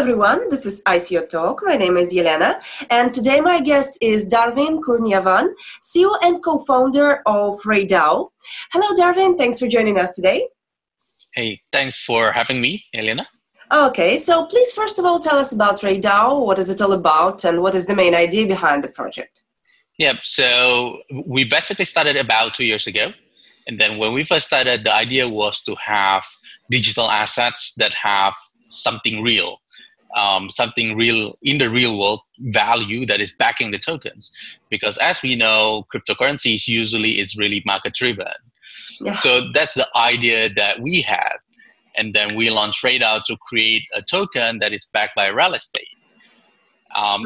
everyone, this is ICO Talk. My name is Yelena, and today my guest is Darvin Kurniawan, CEO and co-founder of REIDAO. Hello Darvin, thanks for joining us today. Hey, thanks for having me, Yelena. Okay, so please first of all tell us about REIDAO, what is it all about, and what is the main idea behind the project? Yeah, so we basically started about 2 years ago. And then when we first started, the idea was to have digital assets that have something real in the real world value that is backing the tokens. Because as we know, cryptocurrencies usually is really market driven. Yeah. So that's the idea that we had. And then we launched REIDAO to create a token that is backed by real estate.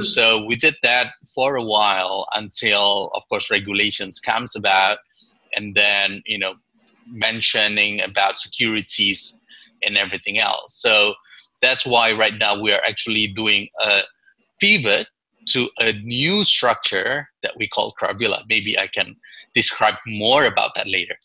So we did that for a while until, of course, regulations comes about, and then, mentioning about securities and everything else. So that's why right now we are actually doing a pivot to a new structure that we call Crowdvilla. Maybe I can describe more about that later.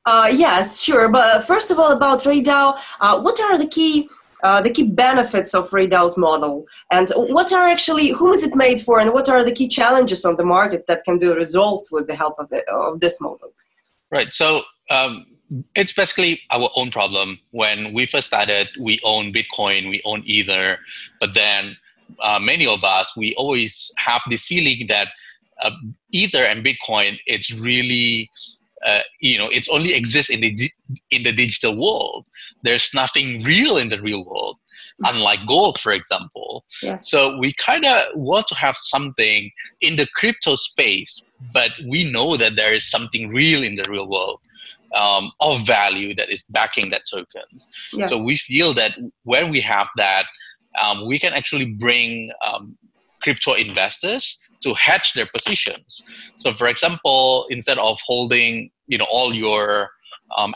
Yes, sure. But first of all, about REIDAO, what are the key benefits of REIDAO's model, and whom is it made for, and what are the key challenges on the market that can be resolved with the help of this model? Right. So it's basically our own problem. When we first started, we own Bitcoin, we own Ether, but then many of us, we always have this feeling that Ether and Bitcoin, it's really it only exists in the digital world. There's nothing real in the real world, unlike gold, for example. Yeah. So we kind of want to have something in the crypto space, but we know that there is something real in the real world of value that is backing that tokens. Yeah. So we feel that when we have that, we can actually bring crypto investors to hedge their positions. So for example, instead of holding all your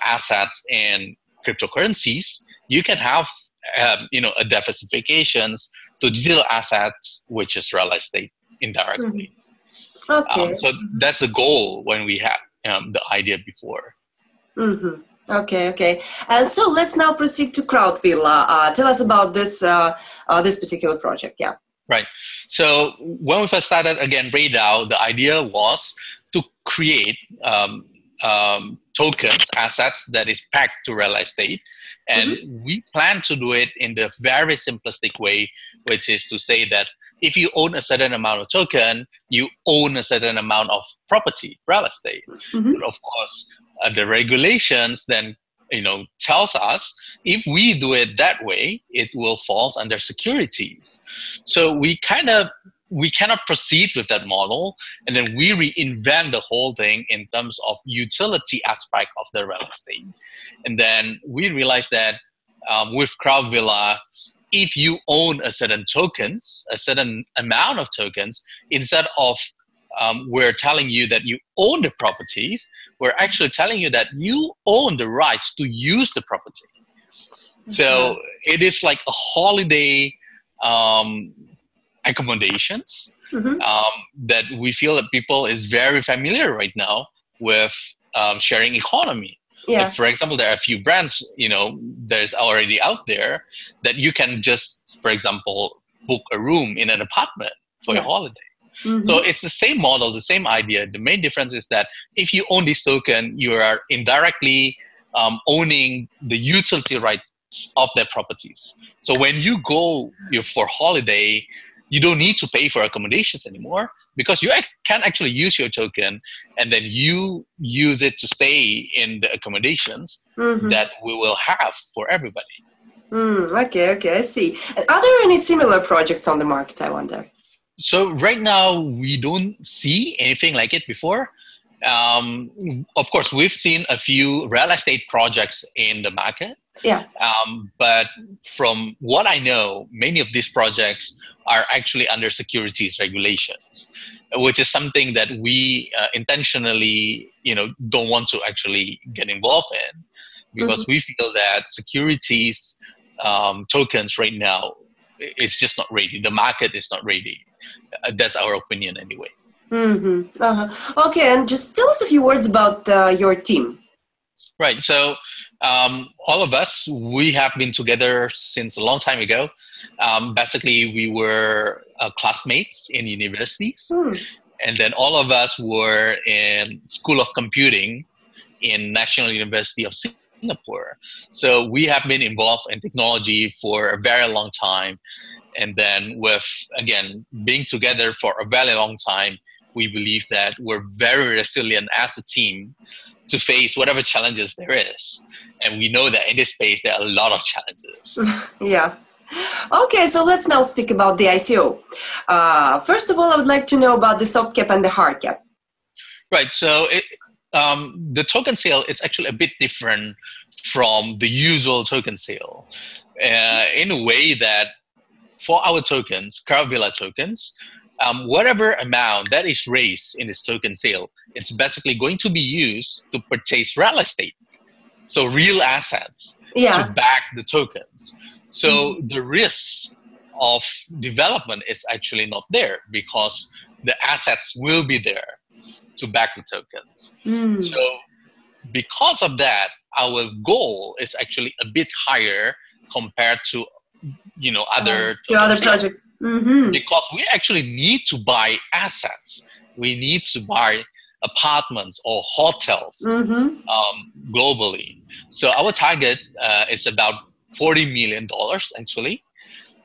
assets in cryptocurrencies, you can have a diversifications to digital assets, which is real estate indirectly. Okay. So that's the goal when we had the idea before. Okay. And so let's now proceed to Crowdvilla. Tell us about this particular project. Yeah. Right. So when we first started, again, REIDAO, the idea was to create tokens, assets that is packed to real estate. And we plan to do it in the very simplistic way, which is to say that if you own a certain amount of token, you own a certain amount of property, real estate. But of course, the regulations then tells us if we do it that way, it will fall under securities. So we cannot proceed with that model, and then we reinvent the whole thing in terms of utility aspect of the real estate. And then we realized that with Crowdvilla, if you own a certain amount of tokens, instead of we're telling you that you own the properties, we're actually telling you that you own the rights to use the property. So it is like a holiday accommodations that we feel that people is very familiar right now with sharing economy. Yeah. Like for example, there are a few brands, there's already out there that you can just, for example, book a room in an apartment for your holiday. So it's the same model, the same idea. The main difference is that if you own this token, you are indirectly owning the utility rights of their properties. So when you go for holiday, you don't need to pay for accommodations anymore, because you can actually use your token and then you use it to stay in the accommodations that we will have for everybody. Okay, I see. And are there any similar projects on the market, I wonder? So right now, we don't see anything like it before. Of course, we've seen a few real estate projects in the market. Yeah. But from what I know, many of these projects are actually under securities regulations, which is something that we intentionally, don't want to actually get involved in, because we feel that securities tokens right now is just not ready. The market is not ready. That's our opinion anyway. Okay, and just tell us a few words about your team. Right. So all of us, we have been together since a long time ago. Basically, we were classmates in universities. Hmm. And then all of us were in School of Computing in National University of Singapore. So we have been involved in technology for a very long time. And then with, again, being together for a very long time, we believe that we're very resilient as a team to face whatever challenges there is. And we know that in this space, there are a lot of challenges. Yeah. Okay, so let's now speak about the ICO. First of all, I would like to know about the soft cap and the hard cap. Right. So the token sale is actually a bit different from the usual token sale in a way that for our tokens, Crowdvilla tokens, whatever amount that is raised in this token sale, it's basically going to be used to purchase real estate. So real assets to back the tokens. So the risk of development is actually not there because the assets will be there to back the tokens. So because of that, our goal is actually a bit higher compared to other projects. Because we actually need to buy assets. We need to buy apartments or hotels globally. So our target is about $40 million actually.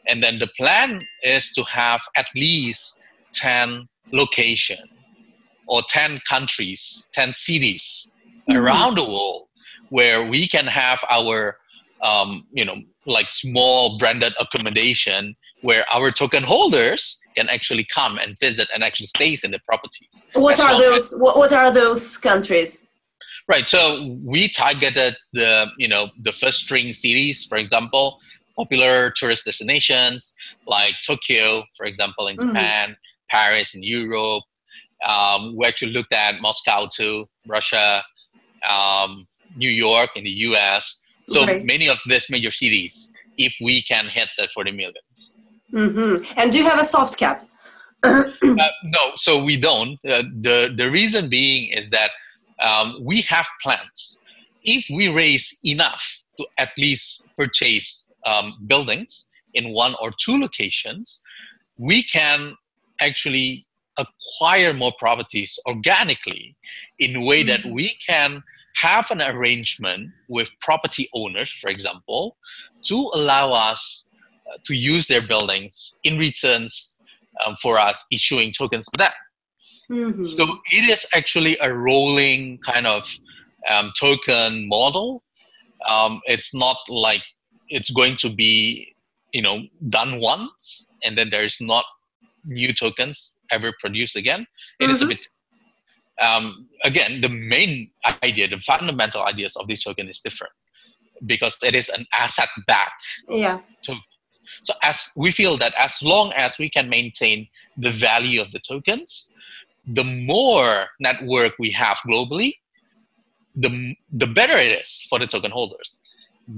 And then the plan is to have at least 10 locations or 10 countries, 10 cities around the world where we can have our, like small branded accommodation where our token holders can actually come and visit and actually stays in the properties. What are those countries? Right. So we targeted the first string cities, for example, popular tourist destinations like Tokyo, for example, in Japan, Paris in Europe. We actually looked at Moscow too, Russia, New York in the US. So many of these major cities, if we can hit the 40 millions. And do you have a soft cap? No, so we don't. The reason being is that we have plans. If we raise enough to at least purchase buildings in one or two locations, we can actually acquire more properties organically in a way that we can have an arrangement with property owners, for example, to allow us to use their buildings in returns for us issuing tokens to them. So it is actually a rolling kind of token model. It's not like it's going to be, done once and then there is not new tokens ever produced again. It is a bit, again, the main idea, the fundamental ideas of this token is different because it is an asset-backed token. So as we feel that as long as we can maintain the value of the tokens, the more network we have globally, the better it is for the token holders.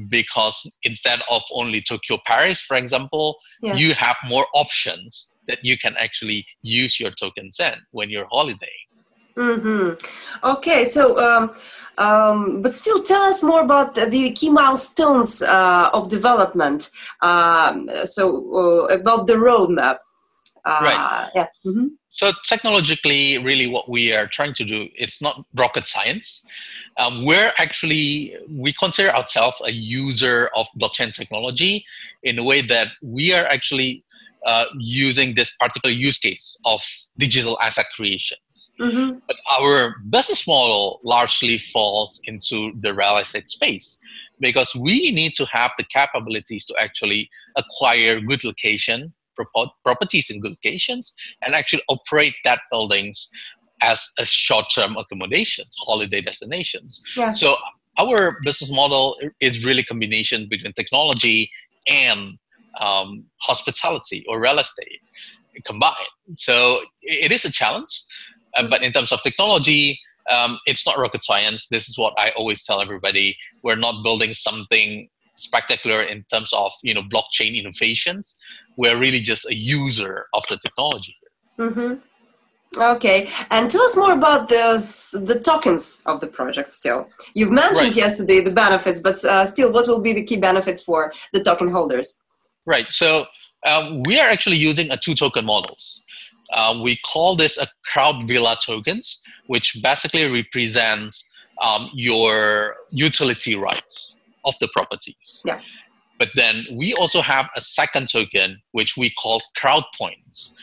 Because instead of only Tokyo, Paris, for example, you have more options that you can actually use your tokens in when you're holidaying. Okay, so but still tell us more about the key milestones of development. So about the roadmap. Right. So technologically, really what we are trying to do, it's not rocket science. We consider ourselves a user of blockchain technology in a way that we are actually using this particular use case of digital asset creations. But our business model largely falls into the real estate space because we need to have the capabilities to actually acquire good location, properties in good locations, and actually operate that buildings as a short-term accommodations, holiday destinations. So our business model is really a combination between technology and hospitality or real estate combined. So it is a challenge, but in terms of technology, it's not rocket science. This is what I always tell everybody. We're not building something spectacular in terms of blockchain innovations. We're really just a user of the technology. Okay, and tell us more about the tokens of the project still. You've mentioned yesterday the benefits, but still, what will be the key benefits for the token holders? Right. So we are actually using a 2-token models. We call this a Crowdvilla tokens, which basically represents your utility rights of the properties. Yeah. But then we also have a second token, which we call crowd points,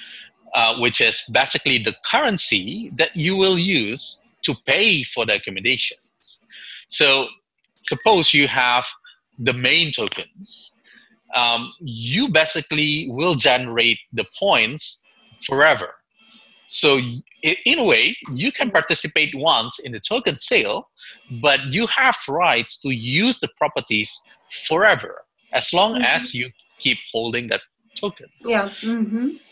which is basically the currency that you will use to pay for the accommodations. So suppose you have the main tokens. You basically will generate the points forever. So in a way, you can participate once in the token sale, but you have rights to use the properties forever, as long as you keep holding that tokens. Yeah.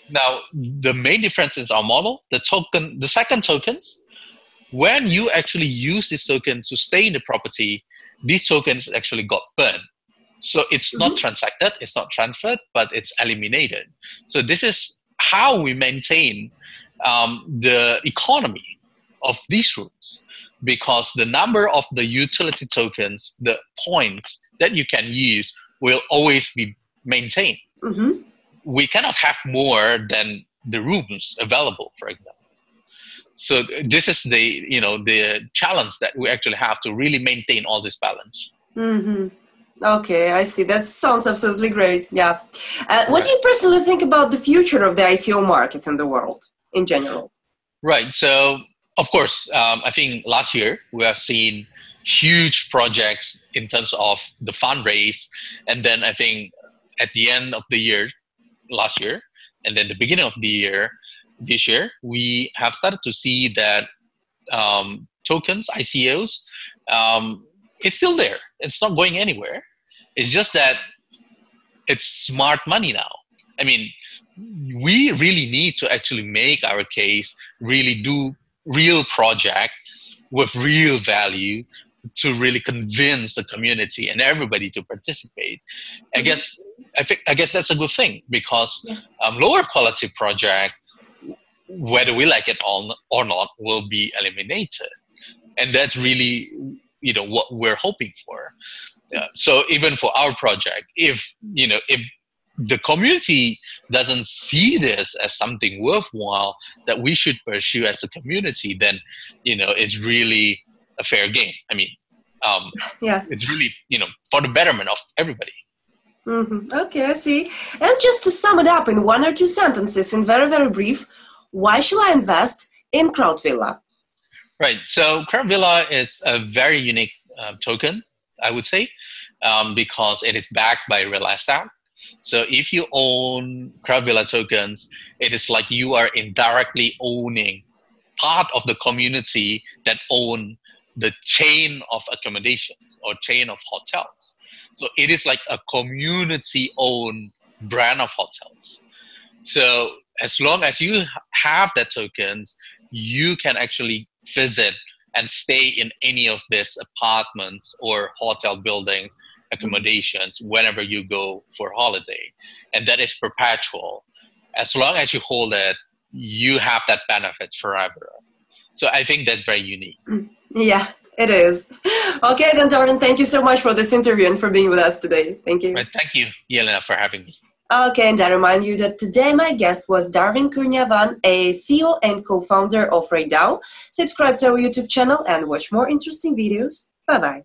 Now, the main difference is our model. The second tokens, when you actually use this token to stay in the property, these tokens actually got burned. So it's not transacted, it's not transferred, but it's eliminated. So this is how we maintain the economy of these rooms, because the number of the utility tokens, the points that you can use, will always be maintained. We cannot have more than the rooms available, for example. So this is the challenge that we actually have to really maintain all this balance. Okay, I see. That sounds absolutely great. Yeah. What do you personally think about the future of the ICO market in the world in general? Right. So, of course, I think last year we have seen huge projects in terms of the fundraise. And then I think at the end of the year, last year, and then the beginning of the year, this year, we have started to see that tokens, ICOs, it's still there. It's not going anywhere. It's just that it's smart money now. I mean, we really need to actually make our case, really do real project with real value to really convince the community and everybody to participate. I guess that's a good thing, because lower quality project, whether we like it or not, will be eliminated. And that's really what we're hoping for. So even for our project, if the community doesn't see this as something worthwhile that we should pursue as a community, then it's really a fair game. I mean, it's really for the betterment of everybody. Okay, I see. And just to sum it up in 1 or 2 sentences, in very, very brief, why should I invest in Crowdvilla? Right. So Crowdvilla is a very unique token, I would say, because it is backed by real asset. So if you own Crowdvilla tokens, it is like you are indirectly owning part of the community that own the chain of accommodations or chain of hotels. So it is like a community-owned brand of hotels. So as long as you have that tokens, you can actually visit and stay in any of these apartments or hotel buildings, accommodations, whenever you go for holiday. And that is perpetual. As long as you hold it, you have that benefit forever. So I think that's very unique. Yeah, it is. Okay, then Darvin, thank you so much for this interview and for being with us today. Thank you. Right, thank you, Yelena, for having me. Okay, and I remind you that today my guest was Darvin Kurniawan, a CEO and co-founder of REIDAO. Subscribe to our YouTube channel and watch more interesting videos. Bye-bye.